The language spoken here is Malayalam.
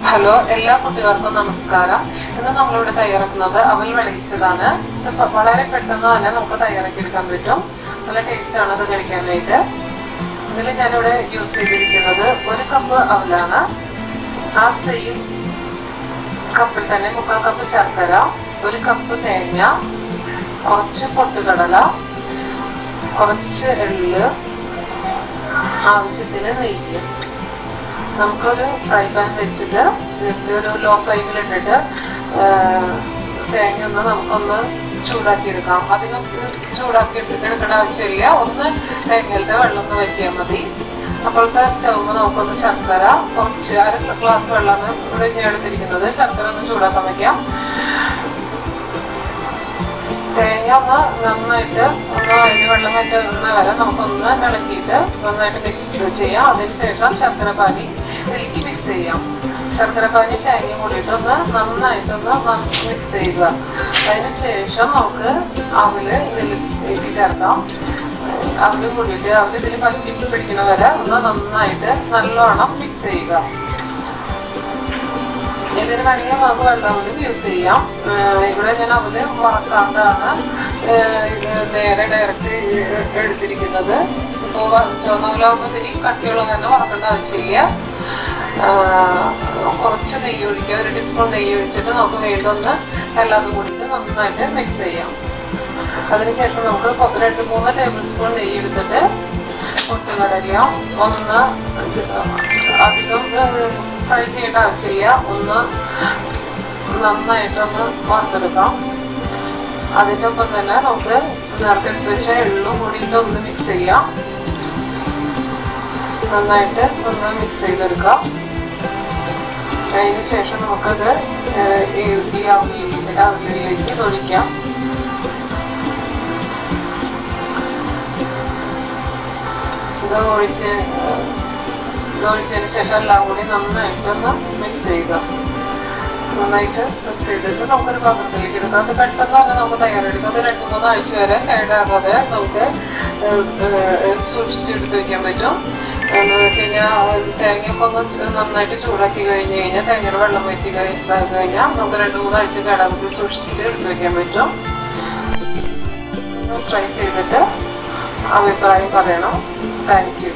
ഹലോ, എല്ലാ കുട്ടികൾക്കും നമസ്കാരം. ഇന്ന് നമ്മളിവിടെ തയ്യാറാക്കുന്നത് അവൽ വിളയിച്ചതാണ്. ഇത് വളരെ പെട്ടെന്ന് തന്നെ നമുക്ക് തയ്യാറാക്കിയെടുക്കാൻ പറ്റും. നല്ല ടേസ്റ്റാണ് ഇത് കഴിക്കാനായിട്ട്. ഇതിൽ ഞാനിവിടെ യൂസ് ചെയ്തിരിക്കുന്നത് 1 കപ്പ് അവലാണ്. ആ സെയിം കപ്പിൽ തന്നെ 3/4 കപ്പ് ശർക്കര, 1 കപ്പ് തേങ്ങ, കുറച്ച് പൊട്ടുകടല, കുറച്ച് എള്ള്, ആവശ്യത്തിന് നെയ്യ്. നമുക്കൊരു ഫ്രൈ പാൻ വെച്ചിട്ട് ജസ്റ്റ് ഒരു ലോ ഫ്ലെയിമിൽ ഇട്ടിട്ട് തേങ്ങ നമുക്കൊന്ന് ചൂടാക്കി എടുക്കാം. അധികം ചൂടാക്കി എടുക്കേണ്ട ആവശ്യമില്ല. ഒന്ന് തേങ്ങയിലത്തെ വെള്ളം ഒന്ന് വയ്ക്കിയാൽ മതി. അപ്പോഴത്തെ സ്റ്റൗവ് നമുക്കൊന്ന് ശർക്കര കുറച്ച് 1/2 ഗ്ലാസ് വെള്ളമാണ് ഇവിടെ ഞാൻ എടുത്തിരിക്കുന്നത്. ശർക്കര ഒന്ന് ചൂടാക്കാൻ വയ്ക്കാം. തേങ്ങ ഒന്ന് നന്നായിട്ട് അതിന് വെള്ളം വറ്റുന്ന വരെ നമുക്കൊന്ന് ഇളക്കിയിട്ട് നന്നായിട്ട് മിക്സ് ചെയ്യാം. അതിനുശേഷം ശർക്കരപ്പാനി ഇതിലേക്ക് മിക്സ് ചെയ്യാം. ശർക്കരപ്പാനി തേങ്ങയും കൂടിയിട്ട് നന്നായിട്ടൊന്ന് മിക്സ് ചെയ്യുക. അതിനുശേഷം നമുക്ക് അവല് ഇതിലേക്ക് ചേർക്കാം. അവലും കൂടിയിട്ട് അവല് ഇതിൽ പറ്റി പിടിക്കുന്ന വരെ ഒന്ന് നന്നായിട്ട് നല്ലോണം മിക്സ് ചെയ്യുക. ഇതിന് വേണമെങ്കിൽ നമുക്ക് വെള്ളമൂലും യൂസ് ചെയ്യാം. ഇവിടെ ഞാൻ അവല് വറക്കാണ്ടാണ് നേരെ ഡയറക്റ്റ് എടുത്തിരിക്കുന്നത്. ഇപ്പോൾ ചുവന്നവലാകുമ്പോൾ ഇത്തിരി കട്ടിയുള്ള തന്നെ വറക്കേണ്ട ആവശ്യമില്ല. കുറച്ച് നെയ്യ് ഒഴിക്കുക. 1 ടീസ്പൂൺ നെയ്യ് ഒഴിച്ചിട്ട് നമുക്ക് വീണ്ടും ഒന്ന് എല്ലാതും കൂടിയിട്ട് നന്നായിട്ട് മിക്സ് ചെയ്യാം. അതിനുശേഷം നമുക്ക് 2-3 ടേബിൾ സ്പൂൺ നെയ്യ് എടുത്തിട്ട് പൊട്ടുകടല ഒന്ന് അധികം ഫ്രൈ ചെയ്യേണ്ട ആവശ്യമില്ല. ഒന്ന് നന്നായിട്ടൊന്ന് വറുത്തെടുക്കാം. അതിൻ്റെ ഒപ്പം തന്നെ നമുക്ക് നേരത്തെ എടുത്ത് വെച്ച എള്ളും കൂടിയിട്ട് ഒന്ന് മിക്സ് ചെയ്യാം. നന്നായിട്ട് ഒന്ന് മിക്സ് ചെയ്തെടുക്കാം. അതിന് ശേഷം നമുക്കത് ഈ അവലിലേക്ക് ഒഴിക്കാം. ഇത് ഒഴിച്ചതിന് ശേഷം എല്ലാം കൂടി നന്നായിട്ട് ഒന്ന് മിക്സ് ചെയ്യുക. നന്നായിട്ട് മിക്സ് ചെയ്തിട്ട് നമുക്കൊരു പാത്രത്തിലേക്ക് എടുക്കാം. അത് പെട്ടെന്ന് തന്നെ നമുക്ക് തയ്യാറെടുക്കാം. അത് 2-3 ആഴ്ച വരെ കേടാകാതെ നമുക്ക് സൂക്ഷിച്ചെടുത്ത് വയ്ക്കാൻ പറ്റും. എന്ന് വെച്ച് കഴിഞ്ഞാൽ തേങ്ങയൊക്കെ ഒന്ന് നന്നായിട്ട് ചൂടാക്കി കഴിഞ്ഞ് കഴിഞ്ഞാൽ തേങ്ങയുടെ വെള്ളം വറ്റി കഴിഞ്ഞാൽ നമുക്ക് 2-3 ആഴ്ച കേടാകത്തിൽ സൂക്ഷിച്ച് എടുത്ത് വയ്ക്കാൻ പറ്റും. ട്രൈ ചെയ്തിട്ട് അഭിപ്രായം പറയണം. Thank you.